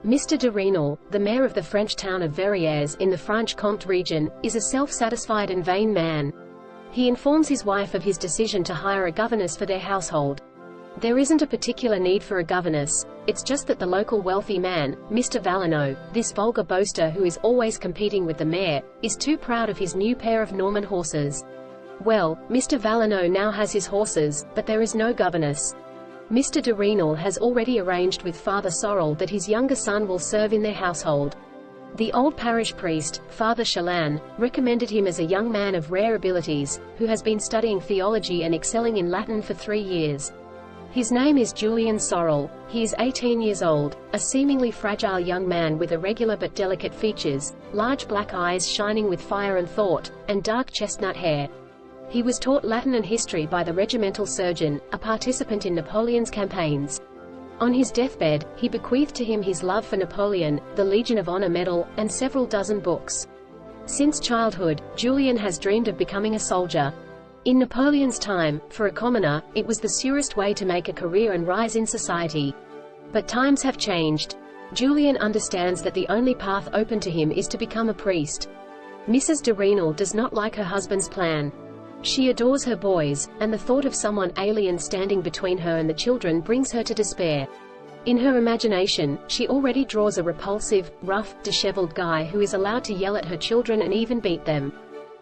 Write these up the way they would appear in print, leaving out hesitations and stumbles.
Mr. de Renal, the mayor of the French town of Verrier in the Franche-Comté region, is a self-satisfied and vain man. He informs his wife of his decision to hire a governess for their household. There isn't a particular need for a governess, it's just that the local wealthy man, Mr. Valenod, this vulgar boaster who is always competing with the mayor, is too proud of his new pair of Norman horses. Well, Mr. Valenod now has his horses, but there is no governess. Mr. de Renal has already arranged with Father Sorel that his younger son will serve in their household. The old parish priest, Father Julien, recommended him as a young man of rare abilities, who has been studying theology and excelling in Latin for 3 years. His name is Julien Sorel. He is 18 years old, a seemingly fragile young man with irregular but delicate features, large black eyes shining with fire and thought, and dark chestnut hair. He was taught Latin and history by the regimental surgeon, a participant in Napoleon's campaigns. On his deathbed, he bequeathed to him his love for Napoleon, the Legion of Honor Medal, and several dozen books. Since childhood, Julien has dreamed of becoming a soldier. In Napoleon's time, for a commoner, it was the surest way to make a career and rise in society. But times have changed. Julien understands that the only path open to him is to become a priest. Mrs. de Renal does not like her husband's plan. She adores her boys, and the thought of someone alien standing between her and the children brings her to despair. In her imagination, she already draws a repulsive, rough, disheveled guy who is allowed to yell at her children and even beat them.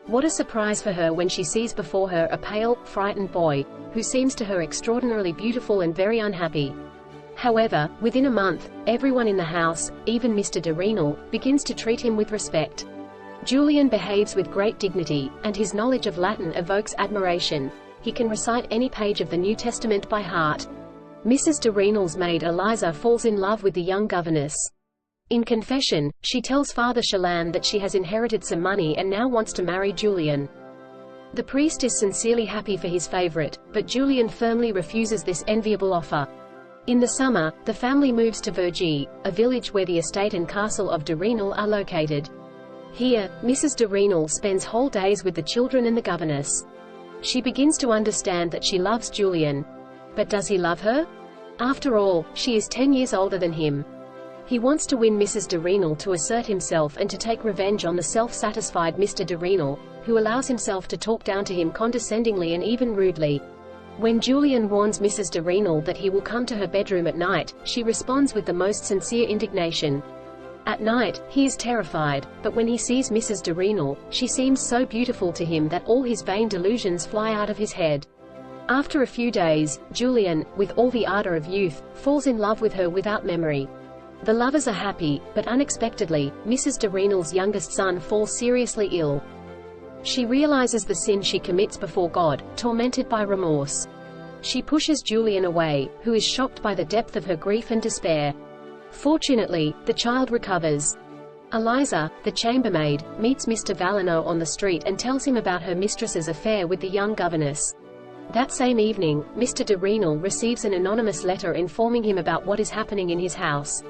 What a surprise for her when she sees before her a pale, frightened boy, who seems to her extraordinarily beautiful and very unhappy. However, within a month, everyone in the house, even Mr. de Renal, begins to treat him with respect. Julien behaves with great dignity, and his knowledge of Latin evokes admiration. He can recite any page of the New Testament by heart. Mrs. de Renal's maid Eliza falls in love with the young governess. In confession, she tells Father Julien that she has inherited some money and now wants to marry Julien. The priest is sincerely happy for his favorite, but Julien firmly refuses this enviable offer. In the summer, the family moves to Verrier, a village where the estate and castle of de Renal are located. Here, Mrs. de Renal spends whole days with the children and the governess. She begins to understand that she loves Julien. But does he love her? After all, she is 10 years older than him. He wants to win Mrs. de Renal to assert himself and to take revenge on the self-satisfied Mr. de Renal, who allows himself to talk down to him condescendingly and even rudely. When Julien warns Mrs. de Renal that he will come to her bedroom at night, she responds with the most sincere indignation. At night, he is terrified, but when he sees Mrs. de Renal, she seems so beautiful to him that all his vain delusions fly out of his head. After a few days, Julien, with all the ardor of youth, falls in love with her without memory. The lovers are happy, but unexpectedly, Mrs. de Renal's youngest son falls seriously ill. She realizes the sin she commits before God, tormented by remorse. She pushes Julien away, who is shocked by the depth of her grief and despair. Fortunately, the child recovers. Eliza, the chambermaid, meets Mr. Valenod on the street and tells him about her mistress's affair with the young governess. That same evening, Mr. de Renal receives an anonymous letter informing him about what is happening in his house.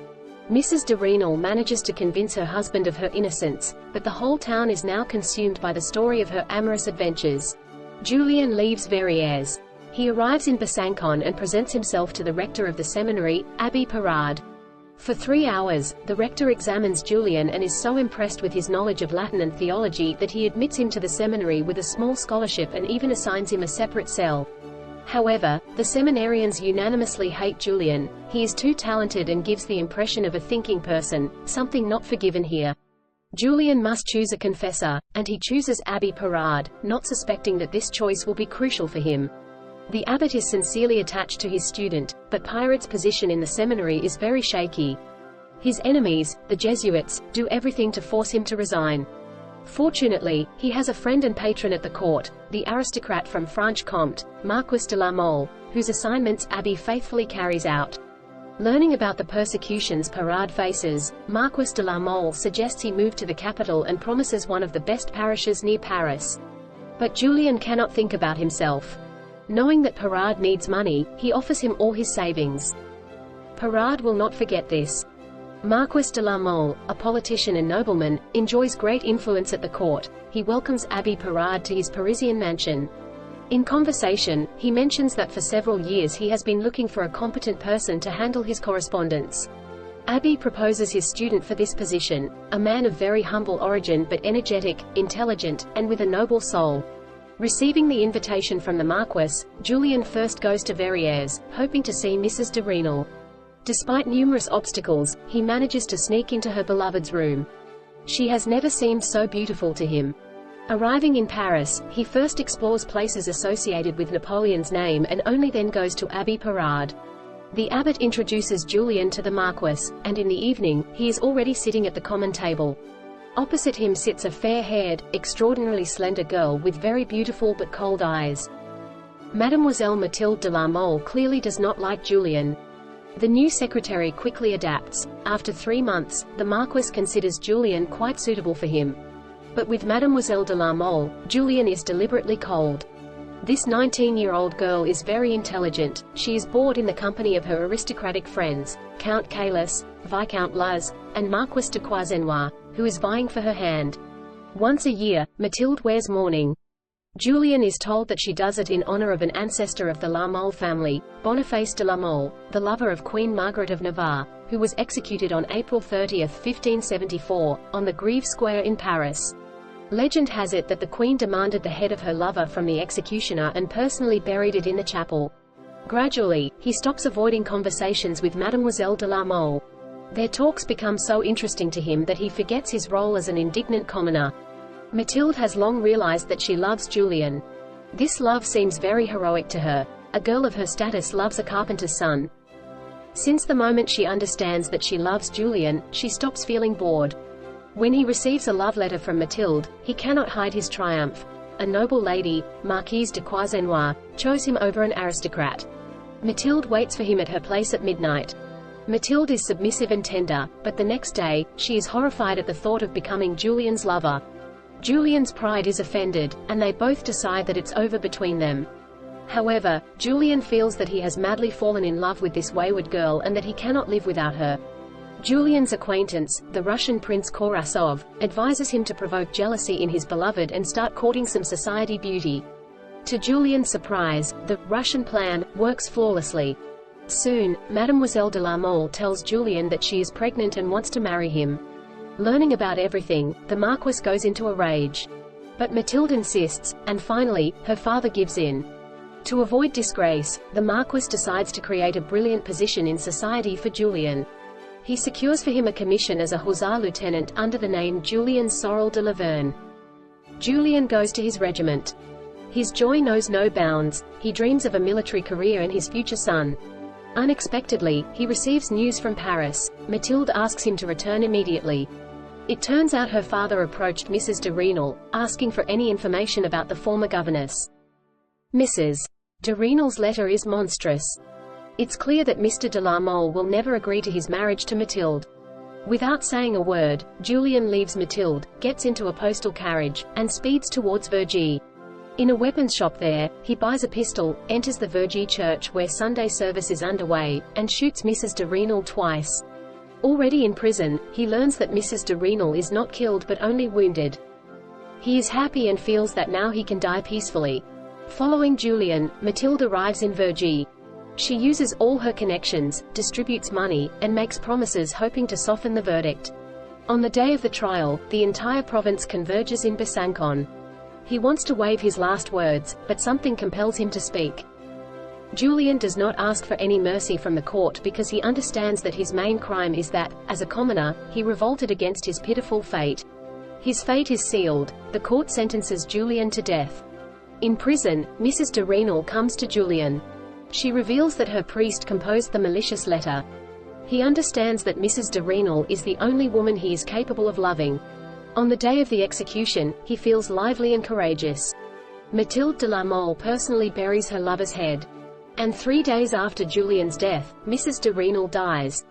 Mrs. de Renal manages to convince her husband of her innocence, but the whole town is now consumed by the story of her amorous adventures. Julien leaves Verrier. He arrives in Besançon and presents himself to the rector of the seminary, Abbé Pirard. For 3 hours, the rector examines Julien and is so impressed with his knowledge of Latin and theology that he admits him to the seminary with a small scholarship and even assigns him a separate cell. However, the seminarians unanimously hate Julien. He is too talented and gives the impression of a thinking person, something not forgiven here. Julien must choose a confessor, and he chooses Abbé Pirard, not suspecting that this choice will be crucial for him. The abbot is sincerely attached to his student, but Pirard's position in the seminary is very shaky. His enemies, the Jesuits, do everything to force him to resign. Fortunately, he has a friend and patron at the court, the aristocrat from Franche-Comté, Marquis de la Mole, whose assignments Abbé faithfully carries out. Learning about the persecutions Pirard faces, Marquis de la Mole suggests he move to the capital and promises one of the best parishes near Paris. But Julien cannot think about himself. Knowing that Pirard needs money, he offers him all his savings. Pirard will not forget this. Marquis de la Mole, a politician and nobleman, enjoys great influence at the court. He welcomes Abbé Pirard to his Parisian mansion. In conversation, he mentions that for several years he has been looking for a competent person to handle his correspondence. Abbé proposes his student for this position, a man of very humble origin but energetic, intelligent, and with a noble soul. Receiving the invitation from the Marquis, Julien first goes to Verrier's, hoping to see Mrs. de Rênal. Despite numerous obstacles, he manages to sneak into her beloved's room. She has never seemed so beautiful to him. Arriving in Paris, he first explores places associated with Napoleon's name and only then goes to Abbé Pirard. The abbot introduces Julien to the Marquis, and in the evening, he is already sitting at the common table. Opposite him sits a fair-haired, extraordinarily slender girl with very beautiful but cold eyes. Mademoiselle Mathilde de la Mole clearly does not like Julien. The new secretary quickly adapts. After 3 months, the Marquis considers Julien quite suitable for him. But with Mademoiselle de la Mole, Julien is deliberately cold. This 19-year-old girl is very intelligent. She is bored in the company of her aristocratic friends, Count Caylus, Viscount Luz, and Marquis de Croisenois, who is vying for her hand. Once a year, Mathilde wears mourning. Julien is told that she does it in honor of an ancestor of the La Mole family, Boniface de la Mole, the lover of Queen Margaret of Navarre, who was executed on April 30, 1574, on the Grève Square in Paris. Legend has it that the queen demanded the head of her lover from the executioner and personally buried it in the chapel. Gradually, he stops avoiding conversations with Mademoiselle de la Mole. Their talks become so interesting to him that he forgets his role as an indignant commoner. Mathilde has long realized that she loves Julien. This love seems very heroic to her. A girl of her status loves a carpenter's son. Since the moment she understands that she loves Julien, she stops feeling bored. When he receives a love letter from Mathilde, he cannot hide his triumph. A noble lady, Marquise de Croisenois, chose him over an aristocrat. Mathilde waits for him at her place at midnight. Mathilde is submissive and tender, but the next day, she is horrified at the thought of becoming Julien's lover. Julien's pride is offended, and they both decide that it's over between them. However, Julien feels that he has madly fallen in love with this wayward girl and that he cannot live without her. Julien's acquaintance, the Russian Prince Korasov, advises him to provoke jealousy in his beloved and start courting some society beauty. To Julien's surprise, the Russian plan works flawlessly. Soon, Mademoiselle de la Mole tells Julien that she is pregnant and wants to marry him. Learning about everything, the Marquis goes into a rage. But Mathilde insists, and finally, her father gives in. To avoid disgrace, the Marquis decides to create a brilliant position in society for Julien. He secures for him a commission as a hussar lieutenant under the name Julien Sorel de Laverne. Julien goes to his regiment. His joy knows no bounds. He dreams of a military career and his future son. Unexpectedly, he receives news from Paris. Mathilde asks him to return immediately. It turns out her father approached Mrs. de Rênal, asking for any information about the former governess. Mrs. de Rênal's letter is monstrous. It's clear that Mr. de la Mole will never agree to his marriage to Mathilde. Without saying a word, Julien leaves Mathilde, gets into a postal carriage, and speeds towards Verrier. In a weapons shop there, he buys a pistol, enters the Verrier church where Sunday service is underway, and shoots Mrs. de Rênal twice. Already in prison, he learns that Mrs. de Rênal is not killed but only wounded. He is happy and feels that now he can die peacefully. Following Julien, Mathilde arrives in Verrier. She uses all her connections, distributes money, and makes promises hoping to soften the verdict. On the day of the trial, the entire province converges in Besancon. He wants to wave his last words, but something compels him to speak. Julien does not ask for any mercy from the court because he understands that his main crime is that, as a commoner, he revolted against his pitiful fate. His fate is sealed. The court sentences Julien to death. In prison, Mrs. de Rênal comes to Julien. She reveals that her priest composed the malicious letter. He understands that Mrs. de Rênal is the only woman he is capable of loving. On the day of the execution, he feels lively and courageous. Mathilde de la Mole personally buries her lover's head. And 3 days after Julien's death, Mrs. de Rênal dies.